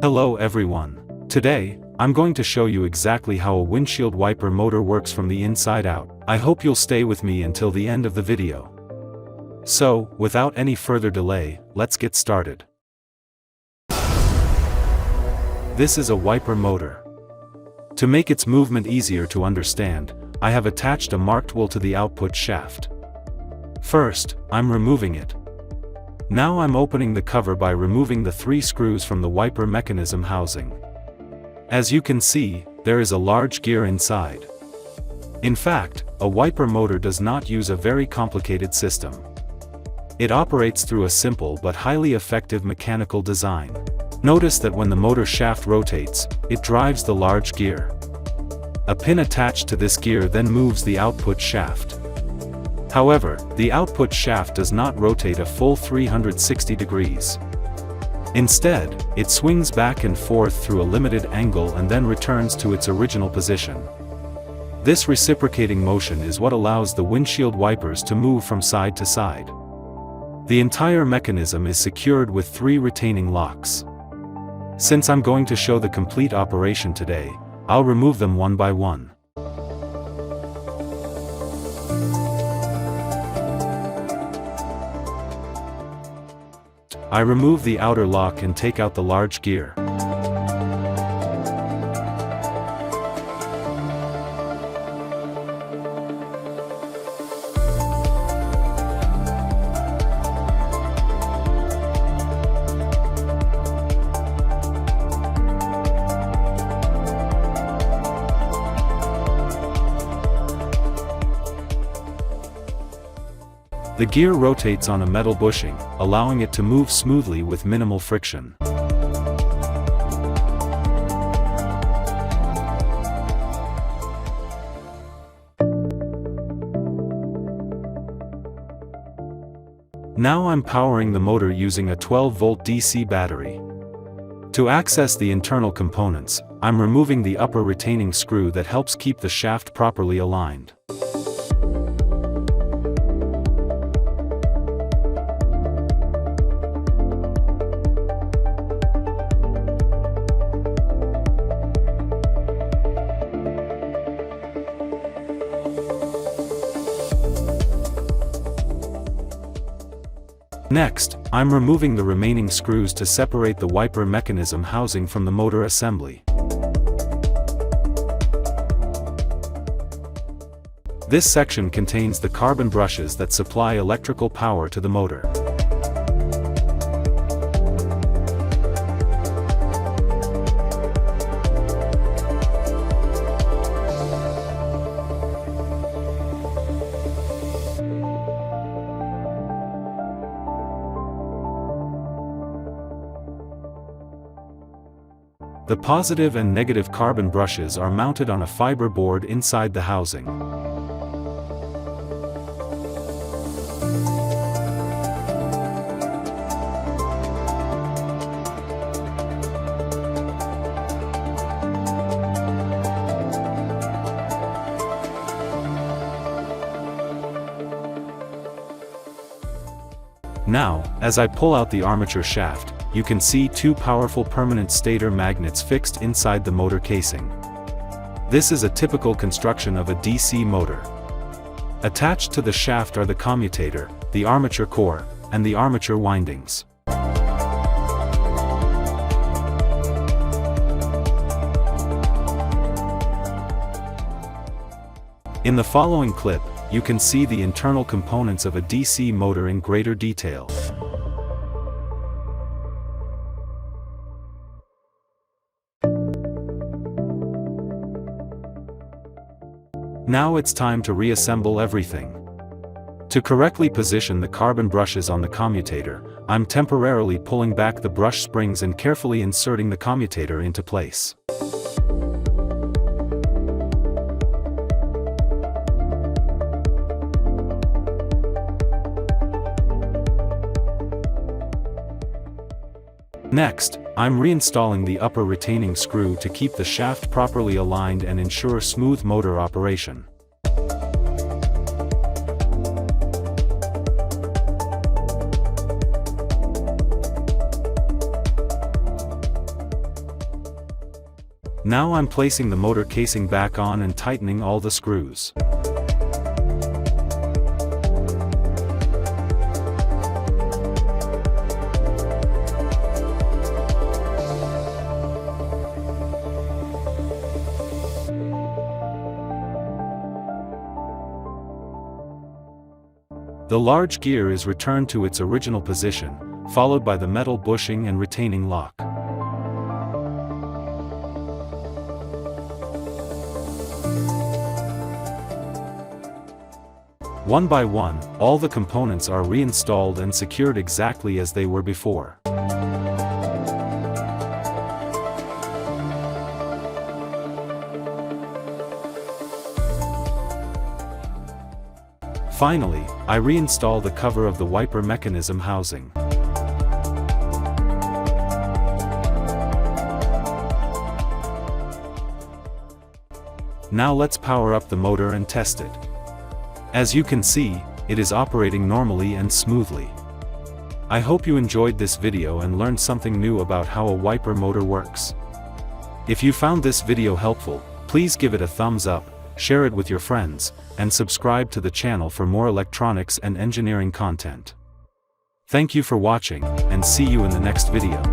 Hello everyone. Today, I'm going to show you exactly how a windshield wiper motor works from the inside out. I hope you'll stay with me until the end of the video. So, without any further delay, let's get started. This is a wiper motor. To make its movement easier to understand, I have attached a marked wheel to the output shaft. First, I'm removing it. Now I'm opening the cover by removing the 3 screws from the wiper mechanism housing. As you can see, there is a large gear inside. In fact, a wiper motor does not use a very complicated system. It operates through a simple but highly effective mechanical design. Notice that when the motor shaft rotates, it drives the large gear. A pin attached to this gear then moves the output shaft. However, the output shaft does not rotate a full 360 degrees. Instead, it swings back and forth through a limited angle and then returns to its original position. This reciprocating motion is what allows the windshield wipers to move from side to side. The entire mechanism is secured with 3 retaining locks. Since I'm going to show the complete operation today, I'll remove them one by one. I remove the outer lock and take out the large gear. The gear rotates on a metal bushing, allowing it to move smoothly with minimal friction. Now I'm powering the motor using a 12-volt DC battery. To access the internal components, I'm removing the upper retaining screw that helps keep the shaft properly aligned. Next, I'm removing the remaining screws to separate the wiper mechanism housing from the motor assembly. This section contains the carbon brushes that supply electrical power to the motor. The positive and negative carbon brushes are mounted on a fiber board inside the housing. Now, as I pull out the armature shaft, you can see 2 powerful permanent stator magnets fixed inside the motor casing. This is a typical construction of a DC motor. Attached to the shaft are the commutator, the armature core, and the armature windings. In the following clip, you can see the internal components of a DC motor in greater detail. Now it's time to reassemble everything. To correctly position the carbon brushes on the commutator, I'm temporarily pulling back the brush springs and carefully inserting the commutator into place. Next, I'm reinstalling the upper retaining screw to keep the shaft properly aligned and ensure smooth motor operation. Now I'm placing the motor casing back on and tightening all the screws. The large gear is returned to its original position, followed by the metal bushing and retaining lock. One by one, all the components are reinstalled and secured exactly as they were before. Finally, I reinstall the cover of the wiper mechanism housing. Now let's power up the motor and test it. As you can see, it is operating normally and smoothly. I hope you enjoyed this video and learned something new about how a wiper motor works. If you found this video helpful, please give it a thumbs up, share it with your friends, and subscribe to the channel for more electronics and engineering content. Thank you for watching, and see you in the next video.